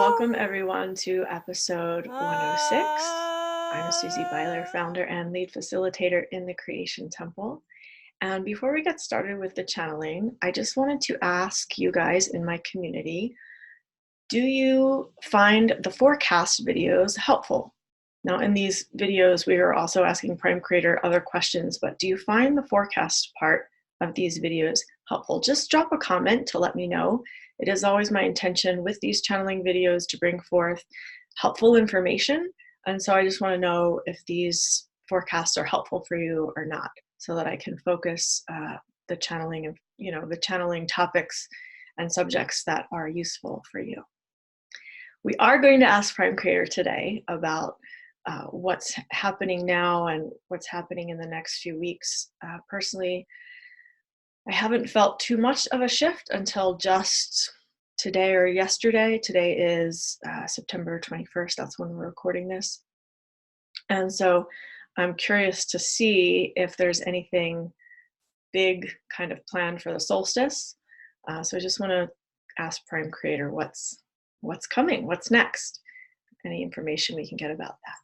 Welcome everyone to episode 106. I'm Susie Beiler, founder and lead facilitator in the Creation Temple. And before we get started with the channeling, I just wanted to ask you guys in my community, do you find the forecast videos helpful? Now in these videos, we are also asking Prime Creator other questions, but do you find the forecast part of these videos helpful? Just drop a comment to let me know. It is always my intention with these channeling videos to bring forth helpful information. And so I just want to know if these forecasts are helpful for you or not, so that I can focus the channeling of, the channeling topics and subjects that are useful for you. We are going to ask Prime Creator today about what's happening now and what's happening in the next few weeks. Personally, I haven't felt too much of a shift until just today or yesterday. Today is September 21st. That's when we're recording this. And so I'm curious to see if there's anything big kind of planned for the solstice. So I just want to ask Prime Creator what's coming, what's next, any information we can get about that.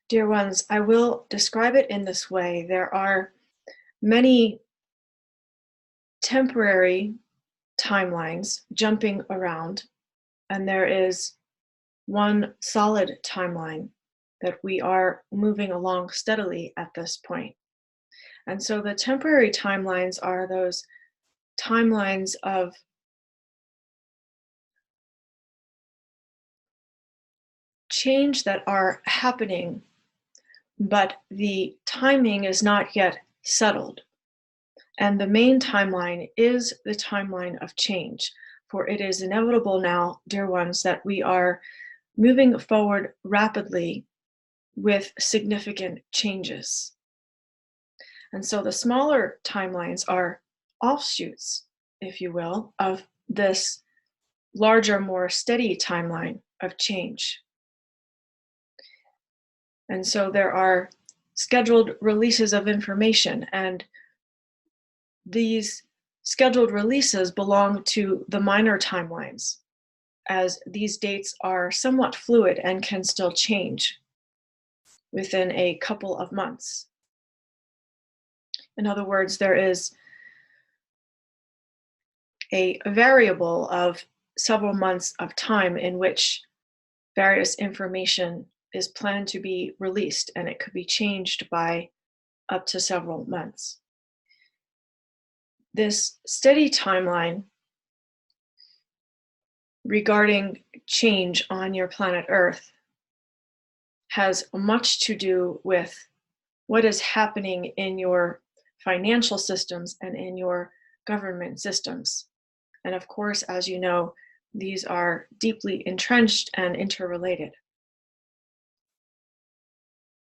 Dear ones, I will describe it in this way. There are many temporary timelines jumping around, and there is one solid timeline that we are moving along steadily at this point. And so the temporary timelines are those timelines of change that are happening, but the timing is not yet settled. And the main timeline is the timeline of change, for it is inevitable now, dear ones, that we are moving forward rapidly with significant changes. And so the smaller timelines are offshoots, if you will, of this larger, more steady timeline of change. And so there are scheduled releases of information, and these scheduled releases belong to the minor timelines, as these dates are somewhat fluid and can still change within a couple of months. In other words, there is a variable of several months of time in which various information is planned to be released, and it could be changed by up to several months. This steady timeline regarding change on your planet Earth has much to do with what is happening in your financial systems and in your government systems. And of course, as you know, these are deeply entrenched and interrelated.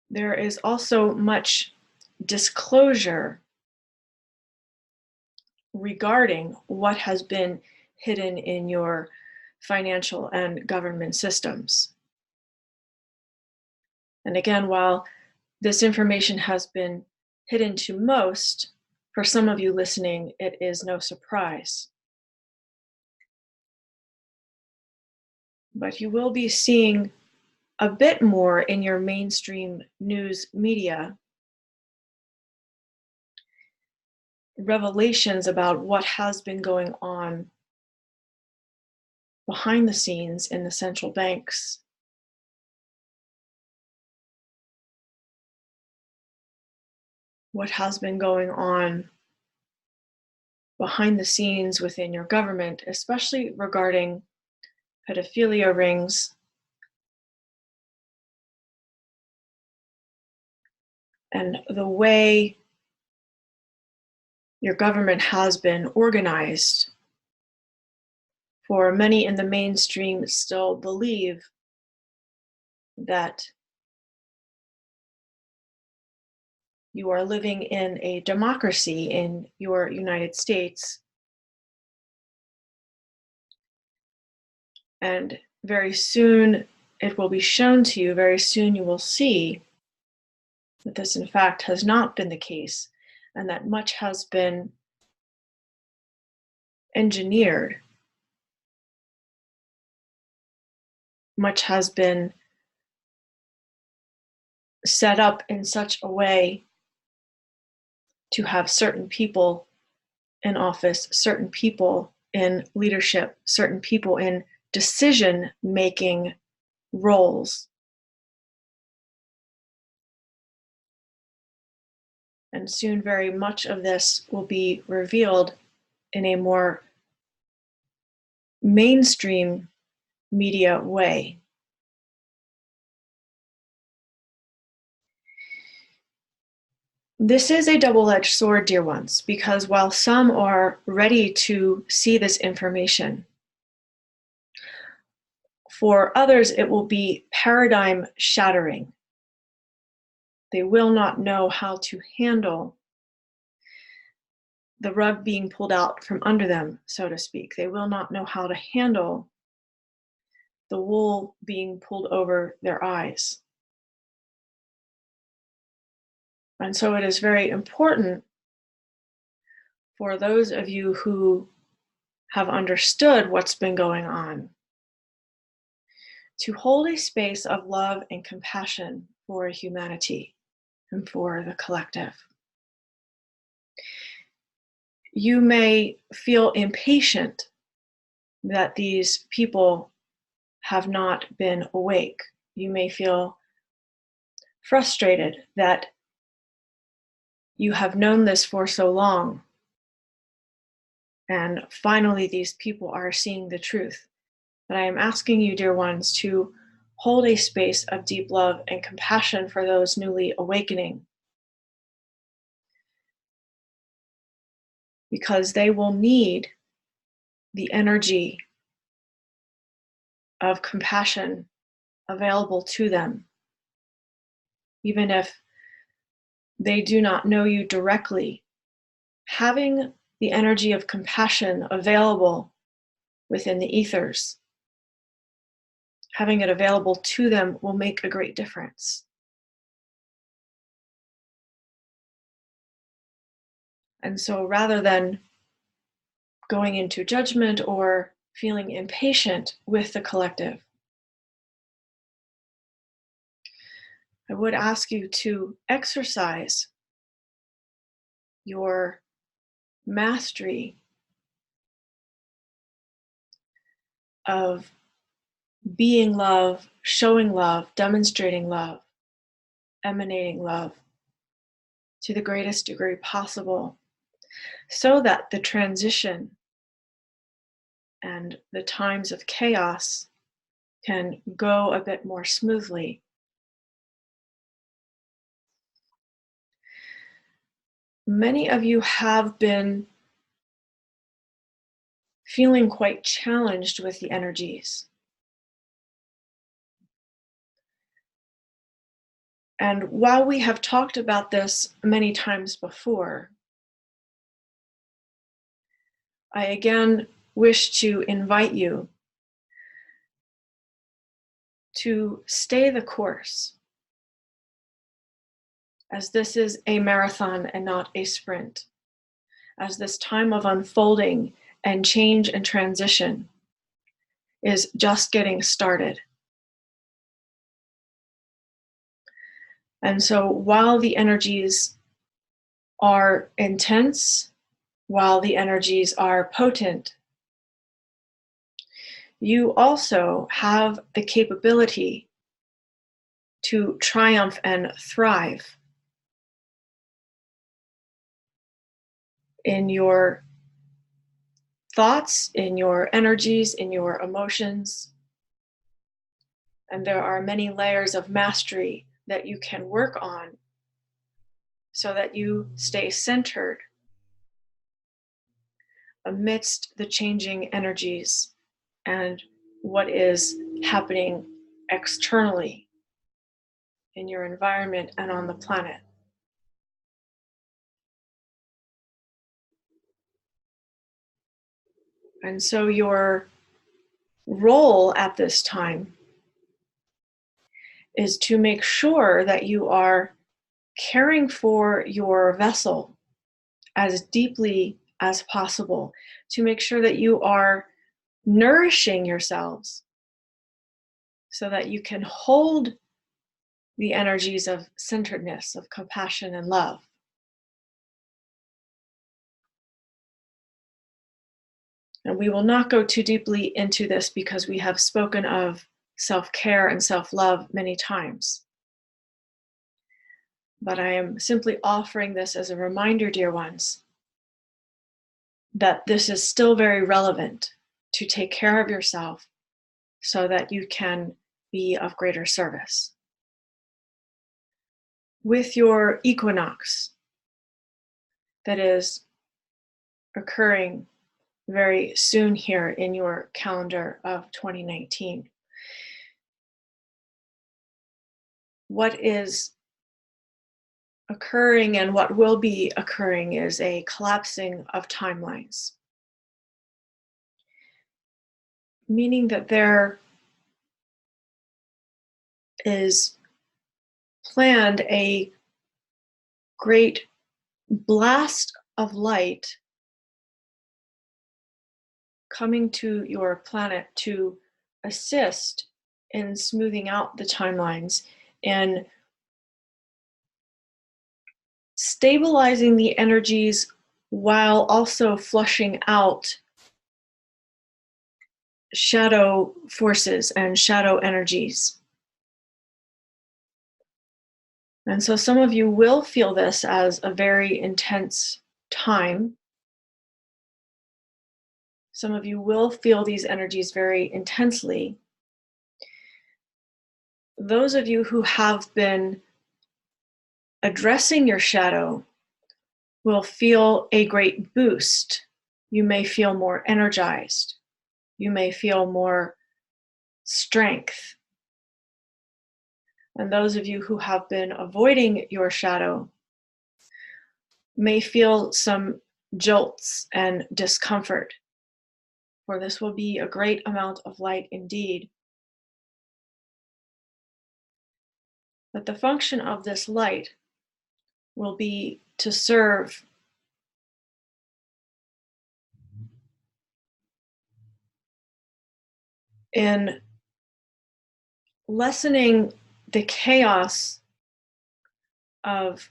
There is also much disclosure regarding what has been hidden in your financial and government systems. And again, while this information has been hidden to most, for some of you listening, it is no surprise. But you will be seeing a bit more in your mainstream news media revelations about what has been going on behind the scenes in the central banks. What has been going on behind the scenes within your government, especially regarding pedophilia rings and the way your government has been organized. For many in the mainstream still believe that you are living in a democracy in your United States, and very soon it will be shown to you, very soon you will see that this in fact has not been the case, and that much has been engineered, much has been set up in such a way to have certain people in office, certain people in leadership, certain people in decision-making roles. And soon very much of this will be revealed in a more mainstream media way. This is a double-edged sword, dear ones, because while some are ready to see this information, for others it will be paradigm shattering. They will not know how to handle the rug being pulled out from under them, so to speak. They will not know how to handle the wool being pulled over their eyes. And so it is very important for those of you who have understood what's been going on to hold a space of love and compassion for humanity and for the collective. You may feel impatient that these people have not been awake. You may feel frustrated that you have known this for so long, and finally these people are seeing the truth. But I am asking you, dear ones, to hold a space of deep love and compassion for those newly awakening, because they will need the energy of compassion available to them, even if they do not know you directly. Having the energy of compassion available within the ethers, having it available to them, will make a great difference. And so rather than going into judgment or feeling impatient with the collective, I would ask you to exercise your mastery of being love, showing love, demonstrating love, emanating love to the greatest degree possible, so that the transition and the times of chaos can go a bit more smoothly. Many of you have been feeling quite challenged with the energies. And while we have talked about this many times before, I again wish to invite you to stay the course, as this is a marathon and not a sprint, as this time of unfolding and change and transition is just getting started. And so while the energies are intense, while the energies are potent, you also have the capability to triumph and thrive in your thoughts, in your energies, in your emotions. And there are many layers of mastery that you can work on so that you stay centered amidst the changing energies and what is happening externally in your environment and on the planet. And so your role at this time is to make sure that you are caring for your vessel as deeply as possible to make sure that you are nourishing yourselves so that you can hold the energies of centeredness, of compassion and love. And we will not go too deeply into this because we have spoken of self-care and self-love many times. But I am simply offering this as a reminder, dear ones, that this is still very relevant to take care of yourself so that you can be of greater service. With your equinox that is occurring very soon here in your calendar of 2019, what is occurring and what will be occurring is a collapsing of timelines, meaning that there is planned a great blast of light coming to your planet to assist in smoothing out the timelines and stabilizing the energies while also flushing out shadow forces and shadow energies. And so some of you will feel this as a very intense time. Some of you will feel these energies very intensely. Those of you who have been addressing your shadow will feel a great boost. You may feel more energized. You may feel more strength. And those of you who have been avoiding your shadow may feel some jolts and discomfort, for this will be a great amount of light indeed. But the function of this light will be to serve in lessening the chaos of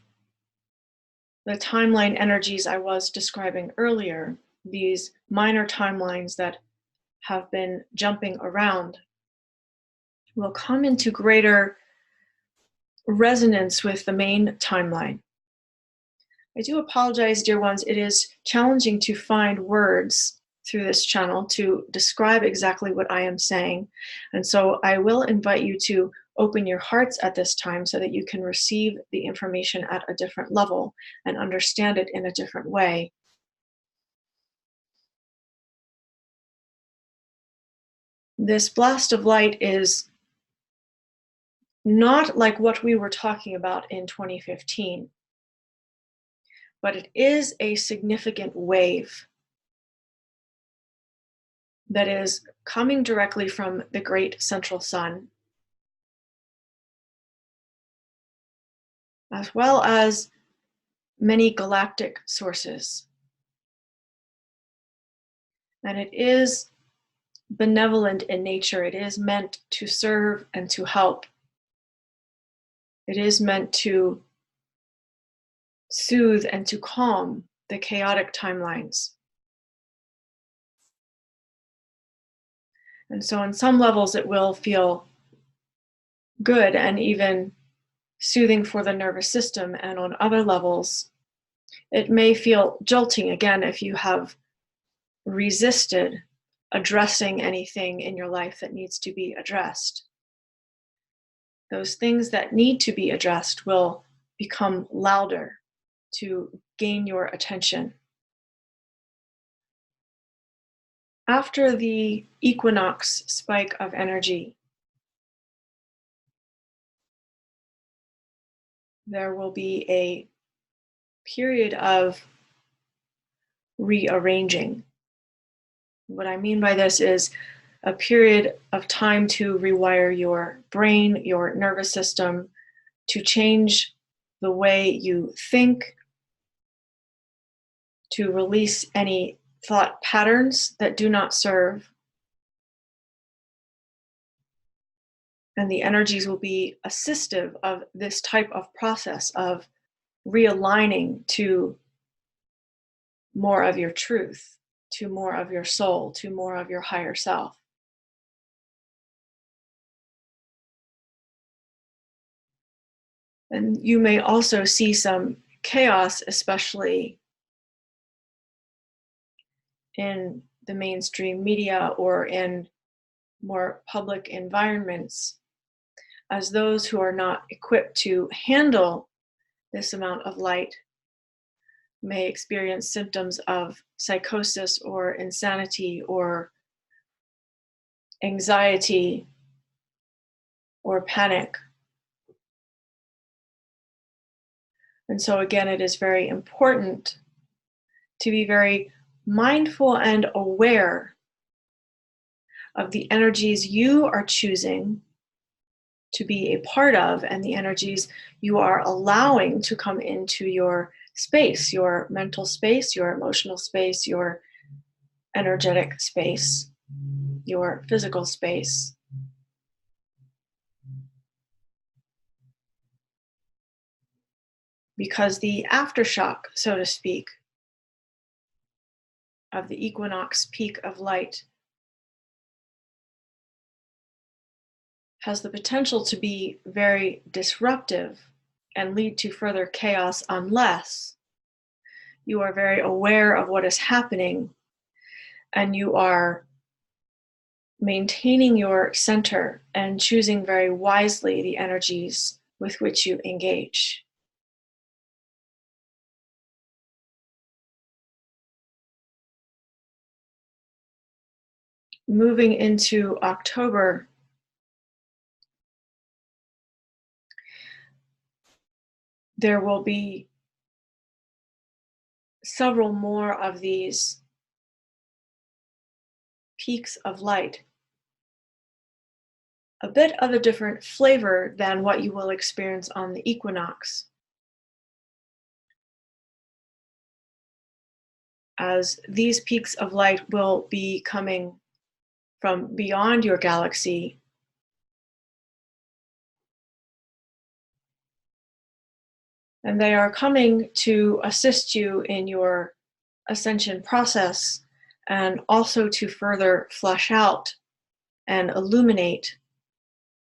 the timeline energies I was describing earlier, these minor timelines that have been jumping around, will come into greater resonance with the main timeline. I do apologize, dear ones. It is challenging to find words through this channel to describe exactly what I am saying. And so I will invite you to open your hearts at this time so that you can receive the information at a different level and understand it in a different way. This blast of light is not like what we were talking about in 2015, but it is a significant wave that is coming directly from the great central sun, as well as many galactic sources. And it is benevolent in nature. It is meant to serve and to help. It is meant to soothe and to calm the chaotic timelines. And so on some levels it will feel good and even soothing for the nervous system, and on other levels it may feel jolting again if you have resisted addressing anything in your life that needs to be addressed. Those things that need to be addressed will become louder to gain your attention. After the equinox spike of energy, there will be a period of rearranging. What I mean by this is a period of time to rewire your brain, your nervous system, to change the way you think, to release any thought patterns that do not serve. And the energies will be assistive of this type of process of realigning to more of your truth, to more of your soul, to more of your higher self. And you may also see some chaos, especially in the mainstream media or in more public environments, as those who are not equipped to handle this amount of light may experience symptoms of psychosis or insanity or anxiety or panic. And so, again, it is very important to be very mindful and aware of the energies you are choosing to be a part of and the energies you are allowing to come into your space, your mental space, your emotional space, your energetic space, your physical space. Because the aftershock, so to speak, of the equinox peak of light has the potential to be very disruptive and lead to further chaos unless you are very aware of what is happening and you are maintaining your center and choosing very wisely the energies with which you engage. Moving into October, there will be several more of these peaks of light, a bit of a different flavor than what you will experience on the equinox, as these peaks of light will be coming from beyond your galaxy, and they are coming to assist you in your ascension process and also to further flesh out and illuminate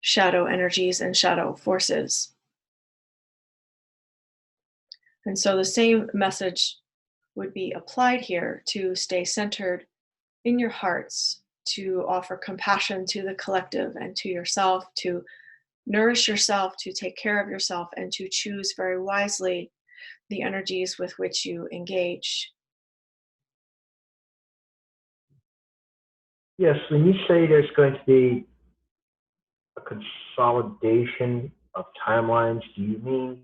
shadow energies and shadow forces. And so the same message would be applied here to stay centered in your hearts, to offer compassion to the collective and to yourself, to nourish yourself, to take care of yourself, and to choose very wisely the energies with which you engage. Yes, when you say there's going to be a consolidation of timelines, do you mean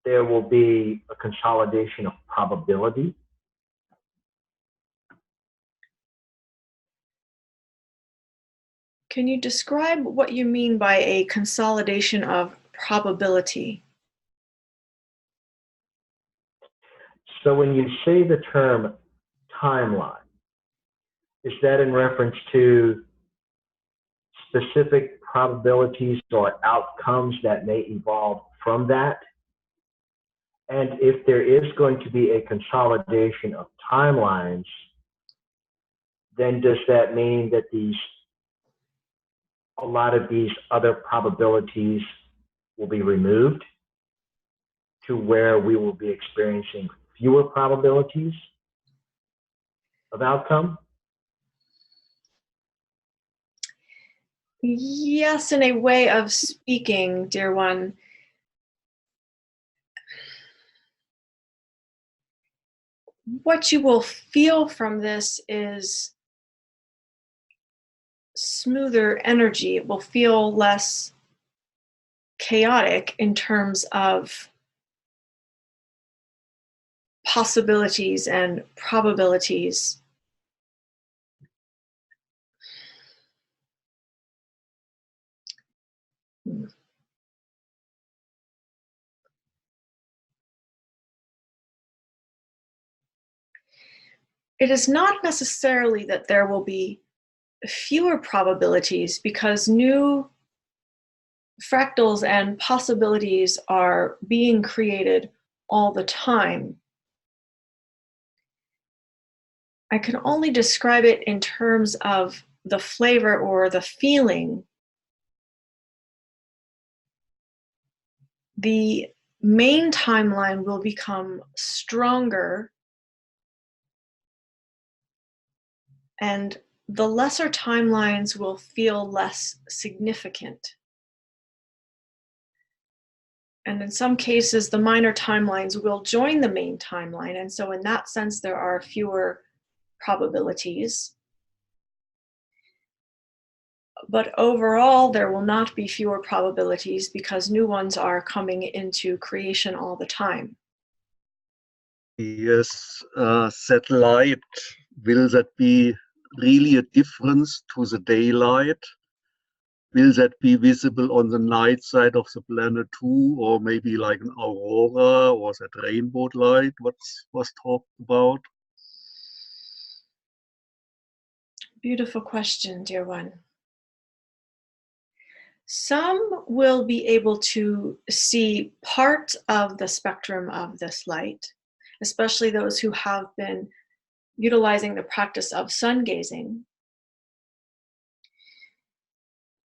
there will be a consolidation of probability? Can you describe what you mean by a consolidation of probability? So when you say the term timeline, is that in reference to specific probabilities or outcomes that may evolve from that? And if there is going to be a consolidation of timelines, then does that mean that a lot of these other probabilities will be removed to where we will be experiencing fewer probabilities of outcome? Yes, in a way of speaking, dear one. What you will feel from this is smoother energy. It will feel less chaotic in terms of possibilities and probabilities. it is not necessarily that there will be fewer probabilities, because new fractals and possibilities are being created all the time. I can only describe it in terms of the flavor or the feeling. The main timeline will become stronger, and the lesser timelines will feel less significant. And in some cases, the minor timelines will join the main timeline. And so in that sense, there are fewer probabilities. But overall, there will not be fewer probabilities because new ones are coming into creation all the time. Yes, satellite, will that be really a difference to the daylight? Will that be visible on the night side of the planet too, or maybe like an aurora or that rainbow light was talked about? Beautiful question, dear one. Some will be able to see part of the spectrum of this light, especially those who have been utilizing the practice of sun gazing.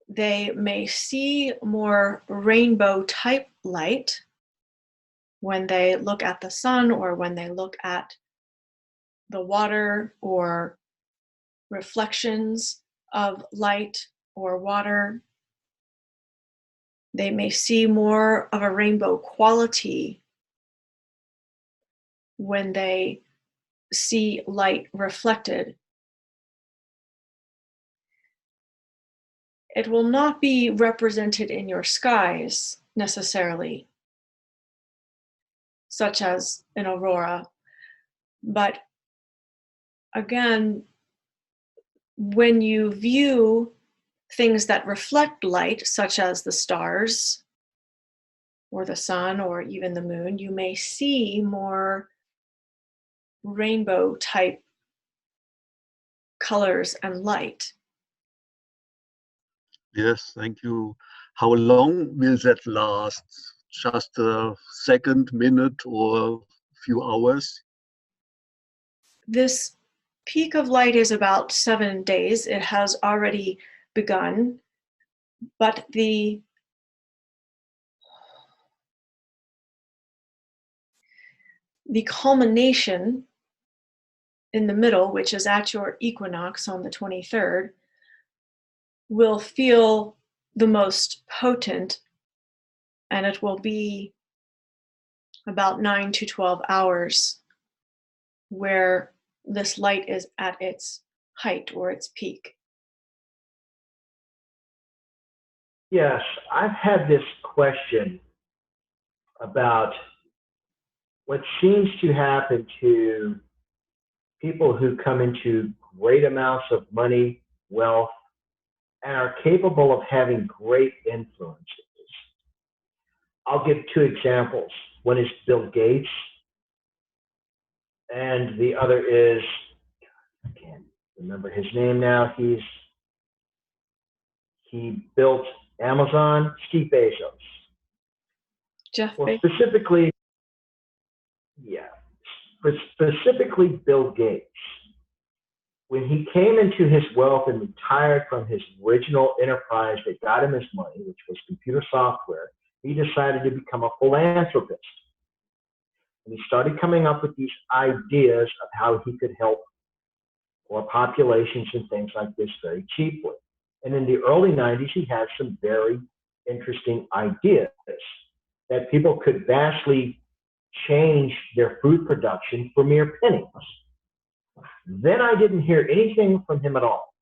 They may see more rainbow type light when they look at the sun or when they look at the water or reflections of light or water. They may see more of a rainbow quality when they see light reflected. It will not be represented in your skies necessarily, such as an aurora. But again, when you view things that reflect light, such as the stars or the sun or even the moon, you may see more rainbow type colors and light. Yes, thank you. How long will that last? Just a second, minute, or a few hours? This peak of light is about 7 days. It has already begun, but the culmination in the middle, which is at your equinox on the 23rd, will feel the most potent, and it will be about 9 to 12 hours where this light is at its height or its peak. Yes, I've had this question about what seems to happen to people who come into great amounts of money, wealth, and are capable of having great influences. I'll give two examples. One is Bill Gates, and the other is, I can't remember his name now. He built Amazon, Steve Bezos. Jeff Well, Bezos. specifically Bill Gates. When he came into his wealth and retired from his original enterprise that got him his money, which was computer software, he decided to become a philanthropist. And he started coming up with these ideas of how he could help poor populations and things like this very cheaply. And in the early 90s, he had some very interesting ideas that people could vastly change their food production for mere pennies. Then I didn't hear anything from him at all.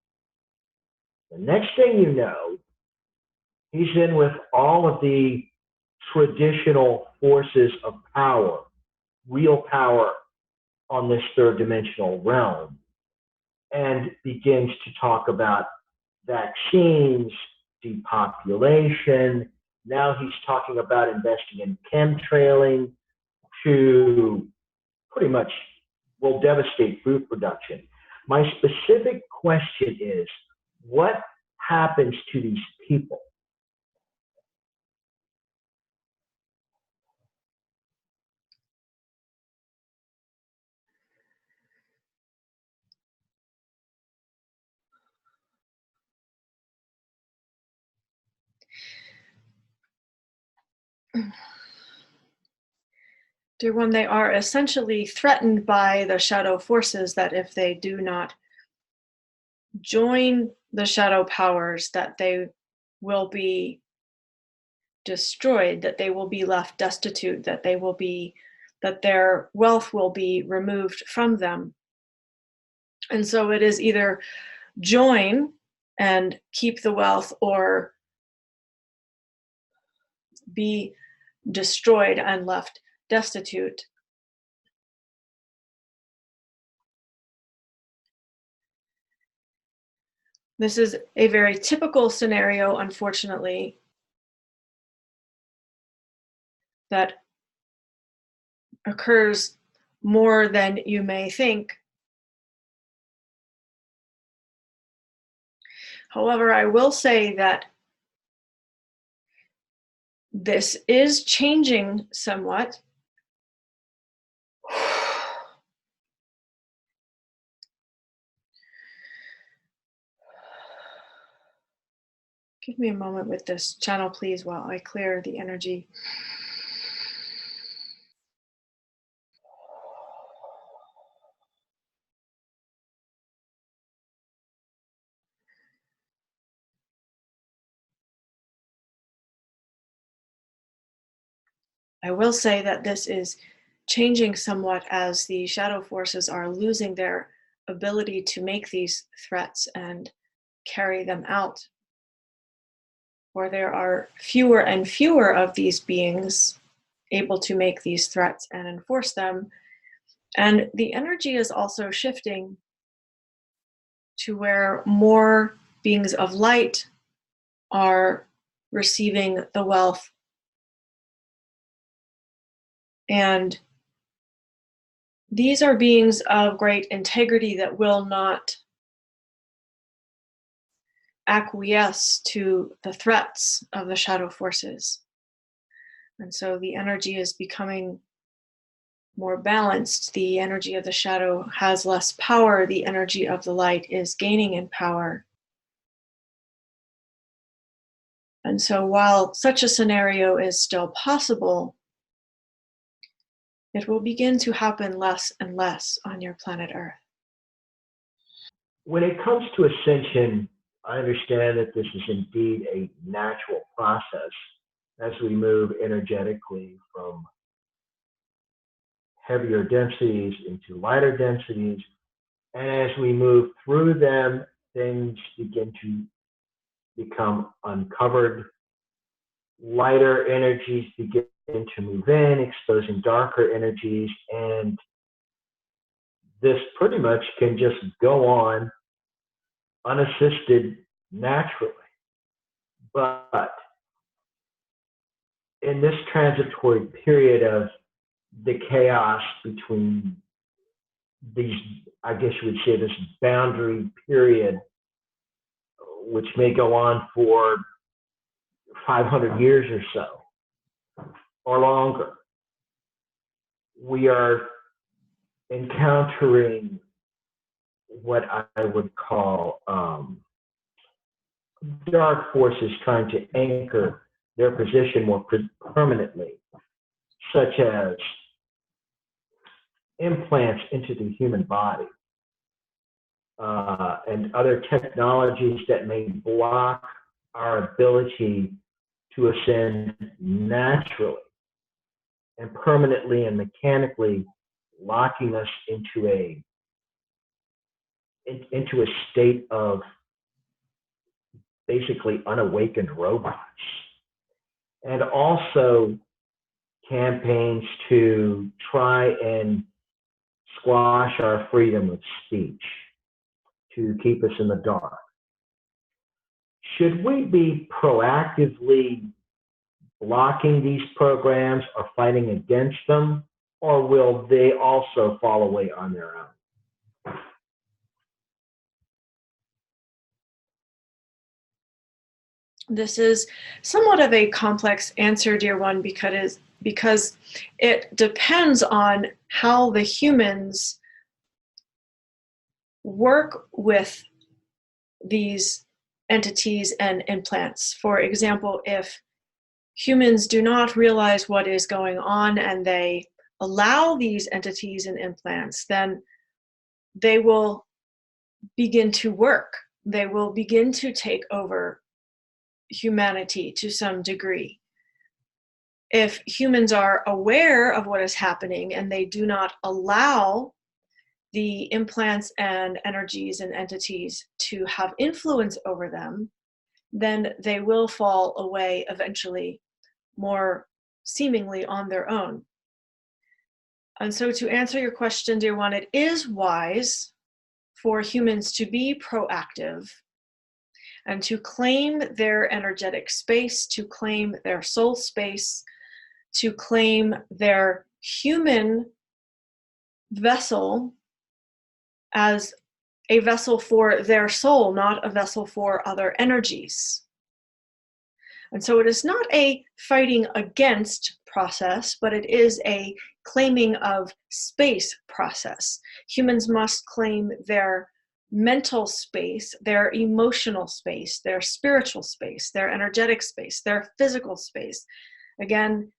The next thing you know, he's in with all of the traditional forces of power, real power on this third dimensional realm, and begins to talk about vaccines, depopulation. Now he's talking about investing in chemtrailing to pretty much will devastate food production. My specific question is, what happens to these people? Dear one, they are essentially threatened by the shadow forces that if they do not join the shadow powers, that they will be destroyed, that they will be left destitute, that their wealth will be removed from them. And so it is either join and keep the wealth or be destroyed and left destitute. This is a very typical scenario, unfortunately, that occurs more than you may think. However, I will say that this is changing somewhat. Give me a moment with this channel, please, while I clear the energy. I will say that this is changing somewhat as the shadow forces are losing their ability to make these threats and carry them out. Or there are fewer and fewer of these beings able to make these threats and enforce them. And the energy is also shifting to where more beings of light are receiving the wealth. And these are beings of great integrity that will not acquiesce to the threats of the shadow forces. And so the energy is becoming more balanced. The energy of the shadow has less power. The energy of the light is gaining in power. And so while such a scenario is still possible, it will begin to happen less and less on your planet Earth. When it comes to ascension, I understand that this is indeed a natural process as we move energetically from heavier densities into lighter densities. And as we move through them, things begin to become uncovered. Lighter energies begin to move in, exposing darker energies. And this pretty much can just go on unassisted naturally. But in this transitory period of the chaos between these, I guess you would say, this boundary period, which may go on for 500 years or so, or longer, we are encountering what I would call dark forces trying to anchor their position more permanently, such as implants into the human body and other technologies that may block our ability to ascend naturally and permanently and mechanically locking us into a state of basically unawakened robots. And also campaigns to try and squash our freedom of speech, to keep us in the dark. Should we be proactively blocking these programs or fighting against them? or will they also fall away on their own? This is somewhat of a complex answer, dear one, because it depends on how the humans work with these entities and implants. For example, if humans do not realize what is going on and they allow these entities and implants, then they will begin to work. They will begin to take over humanity to some degree. If humans are aware of what is happening and they do not allow the implants and energies and entities to have influence over them, then they will fall away eventually, more seemingly on their own. And so to answer your question, dear one, it is wise for humans to be proactive and to claim their energetic space, to claim their soul space, to claim their human vessel as a vessel for their soul, not a vessel for other energies. And so it is not a fighting against process, but it is a claiming of space process. Humans must claim their mental space, their emotional space, their spiritual space, their energetic space, their physical space. Again,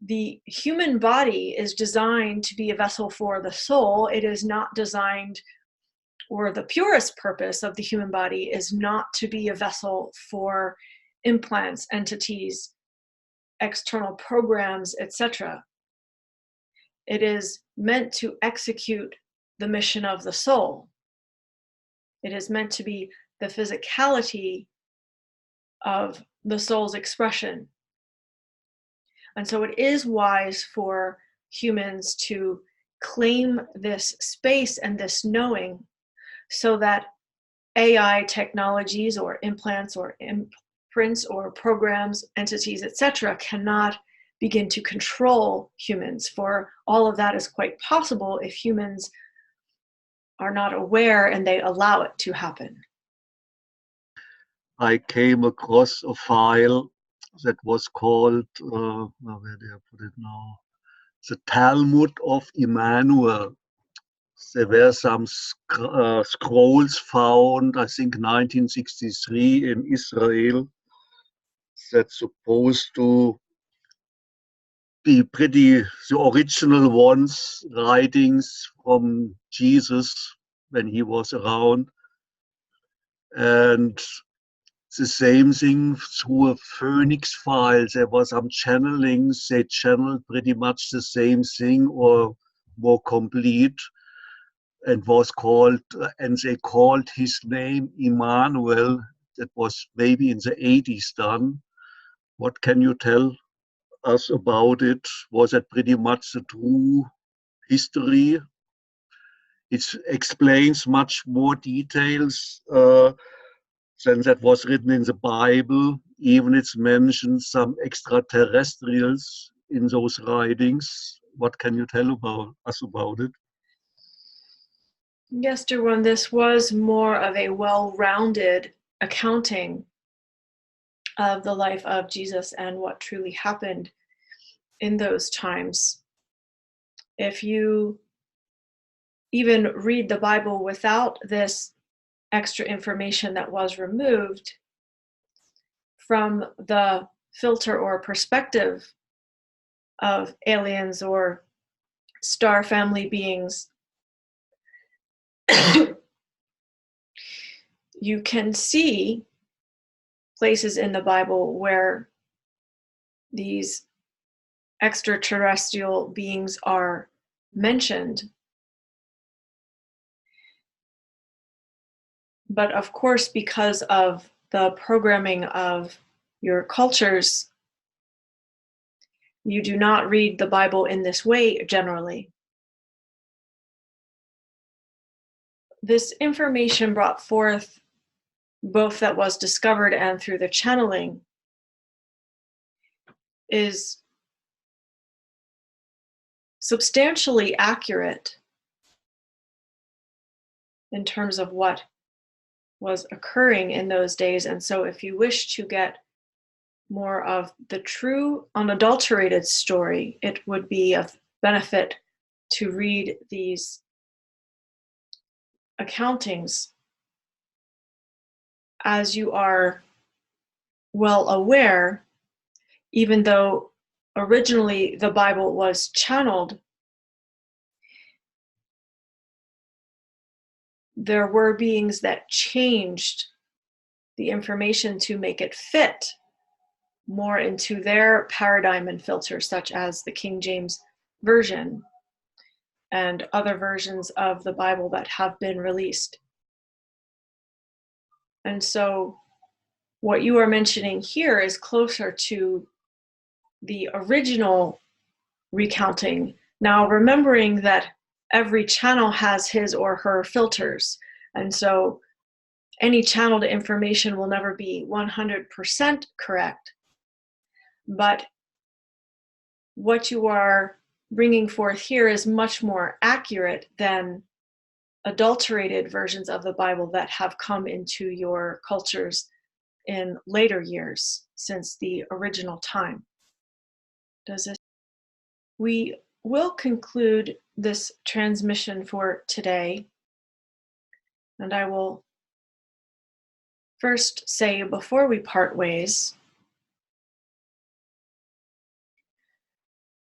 the human body is designed to be a vessel for the soul. It is not designed, or the purest purpose of the human body is not to be a vessel for implants, entities, external programs, etc. It is meant to execute the mission of the soul. It is meant to be the physicality of the soul's expression. And so it is wise for humans to claim this space and this knowing so that AI technologies or implants or imprints or programs, entities, etc., cannot begin to control humans. For all of that is quite possible if humans are not aware and they allow it to happen. I came across a file that was called, where did I put it now? The Talmud of Emmanuel. There were some scrolls found, I think 1963 in Israel, that's supposed to be pretty, the original ones, writings from Jesus when he was around. And the same thing through a Phoenix file. There was some channelings, they channeled pretty much the same thing or more complete, and was called, and they called his name Emmanuel. That was maybe in the 80s done. What can you tell us about it? Was that pretty much the true history? It explains much more details than that was written in the Bible. Even it's mentioned some extraterrestrials in those writings. What can you tell us about it? Yes, dear one, this was more of a well-rounded accounting of the life of Jesus and what truly happened in those times. If you even read the Bible without this extra information that was removed from the filter or perspective of aliens or star family beings, you can see places in the Bible where these extraterrestrial beings are mentioned. But of course, because of the programming of your cultures, you do not read the Bible in this way generally. This information brought forth, both that was discovered and through the channeling, is substantially accurate in terms of what was occurring in those days. And so if you wish to get more of the true, unadulterated story, it would be of benefit to read these accountings. As you are well aware, even though originally the Bible was channeled, there were beings that changed the information to make it fit more into their paradigm and filter, such as the King James Version and other versions of the Bible that have been released. And so what you are mentioning here is closer to the original recounting. Now, remembering that every channel has his or her filters, and so any channeled information will never be 100% correct. But what you are bringing forth here is much more accurate than adulterated versions of the Bible that have come into your cultures in later years since the original time. We will conclude this transmission for today, and I will first say before we part ways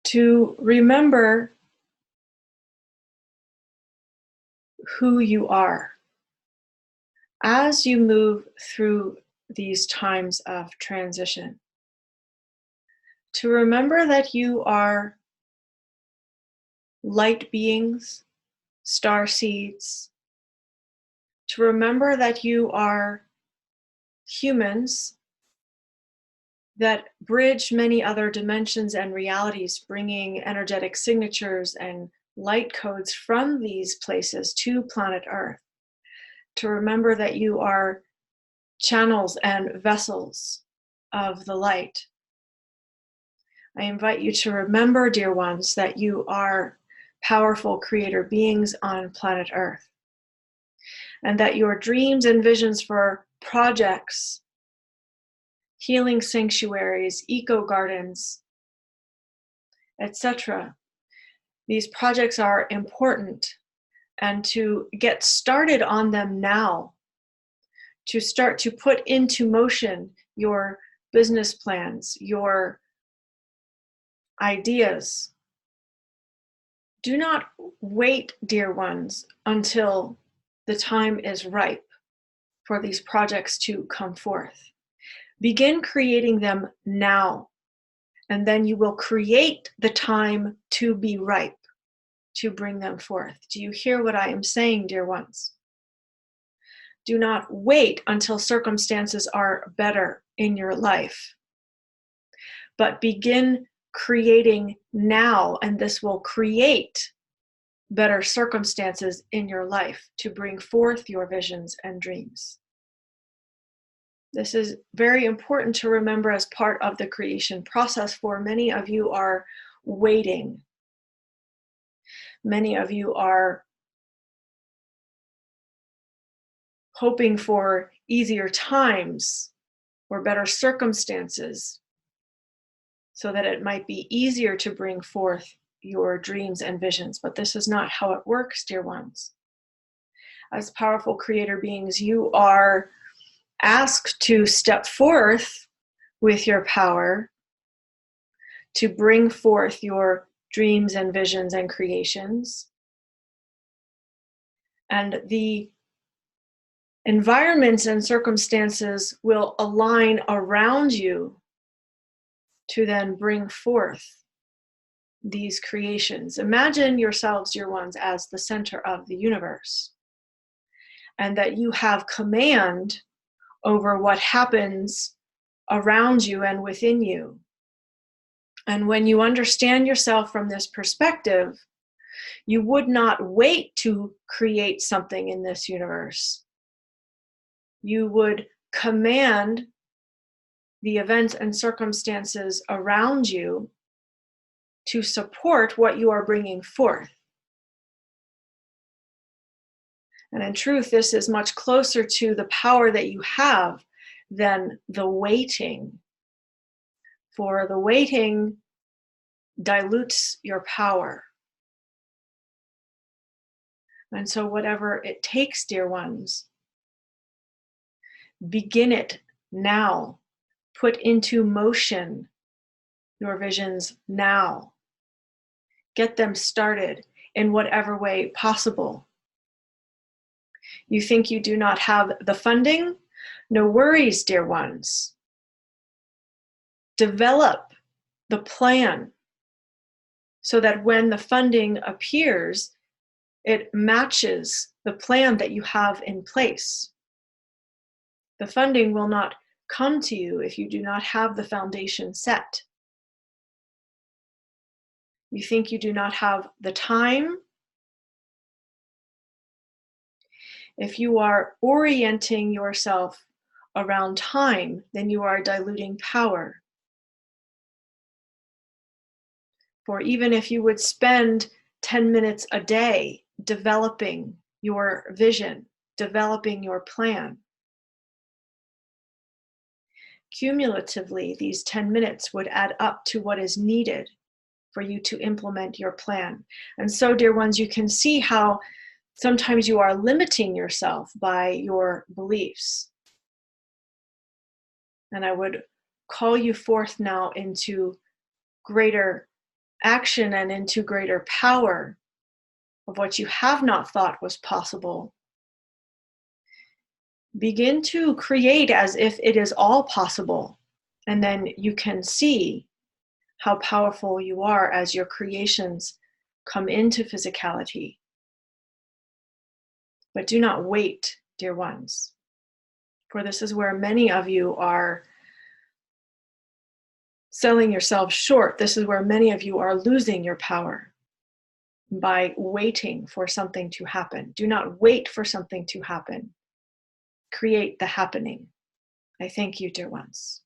to remember who you are as you move through these times of transition. To remember that you are light beings, star seeds. To remember that you are humans that bridge many other dimensions and realities, bringing energetic signatures and light codes from these places to planet Earth. To remember that you are channels and vessels of the light. I invite you to remember, dear ones, that you are powerful creator beings on planet Earth, and that your dreams and visions for projects, healing sanctuaries, eco gardens, etc., these projects are important, and to get started on them now, to start to put into motion your business plans, your ideas. Do not wait, dear ones, until the time is ripe for these projects to come forth. Begin creating them now, and then you will create the time to be ripe to bring them forth. Do you hear what I am saying, dear ones? Do not wait until circumstances are better in your life, but begin creating now, and this will create better circumstances in your life to bring forth your visions and dreams. This is very important to remember as part of the creation process, for many of you are waiting. Many of you are hoping for easier times or better circumstances so that it might be easier to bring forth your dreams and visions. But this is not how it works, dear ones. As powerful creator beings, you are asked to step forth with your power to bring forth your dreams and visions and creations. And the environments and circumstances will align around you to then bring forth these creations. Imagine yourselves, dear ones, as the center of the universe, and that you have command over what happens around you and within you. And when you understand yourself from this perspective, you would not wait to create something in this universe. You would command the events and circumstances around you to support what you are bringing forth. And in truth, this is much closer to the power that you have than the waiting. For the waiting dilutes your power. And so whatever it takes, dear ones, begin it now. Put into motion your visions now. Get them started in whatever way possible. You think you do not have the funding? No worries, dear ones. Develop the plan so that when the funding appears, it matches the plan that you have in place. The funding will not come to you if you do not have the foundation set. You think you do not have the time? If you are orienting yourself around time, then you are diluting power. For even if you would spend 10 minutes a day developing your vision, developing your plan, cumulatively, these 10 minutes would add up to what is needed for you to implement your plan. And so, dear ones, you can see how sometimes you are limiting yourself by your beliefs. And I would call you forth now into greater action and into greater power of what you have not thought was possible. Begin to create as if it is all possible, and then you can see how powerful you are as your creations come into physicality. But do not wait, dear ones, for this is where many of you are selling yourselves short. This is where many of you are losing your power by waiting for something to happen. Do not wait for something to happen. Create the happening. I thank you, dear ones.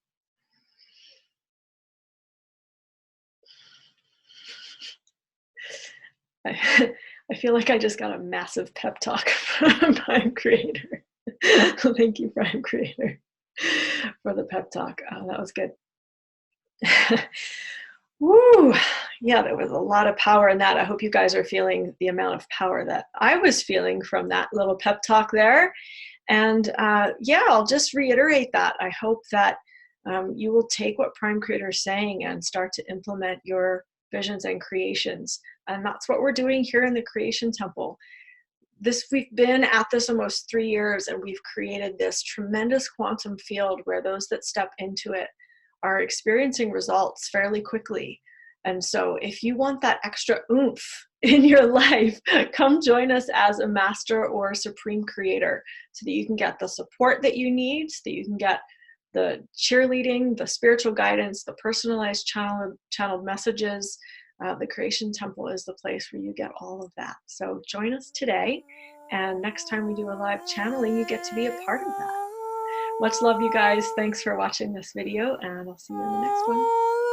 I feel like I just got a massive pep talk from Prime Creator. Thank you, Prime Creator, for the pep talk. Oh, that was good. Woo! Yeah, there was a lot of power in that. I hope you guys are feeling the amount of power that I was feeling from that little pep talk there. And yeah, I'll just reiterate that. I hope that you will take what Prime Creator is saying and start to implement your visions and creations. And that's what we're doing here in the Creation Temple. We've been at this almost 3 years, and we've created this tremendous quantum field where those that step into it are experiencing results fairly quickly. And so if you want that extra oomph in your life, come join us as a master or supreme creator so that you can get the support that you need, so that you can get the cheerleading, the spiritual guidance, the personalized channeled messages. The Creation Temple is the place where you get all of that. So join us today, and next time we do a live channeling, you get to be a part of that. Much love, you guys. Thanks for watching this video, and I'll see you in the next one.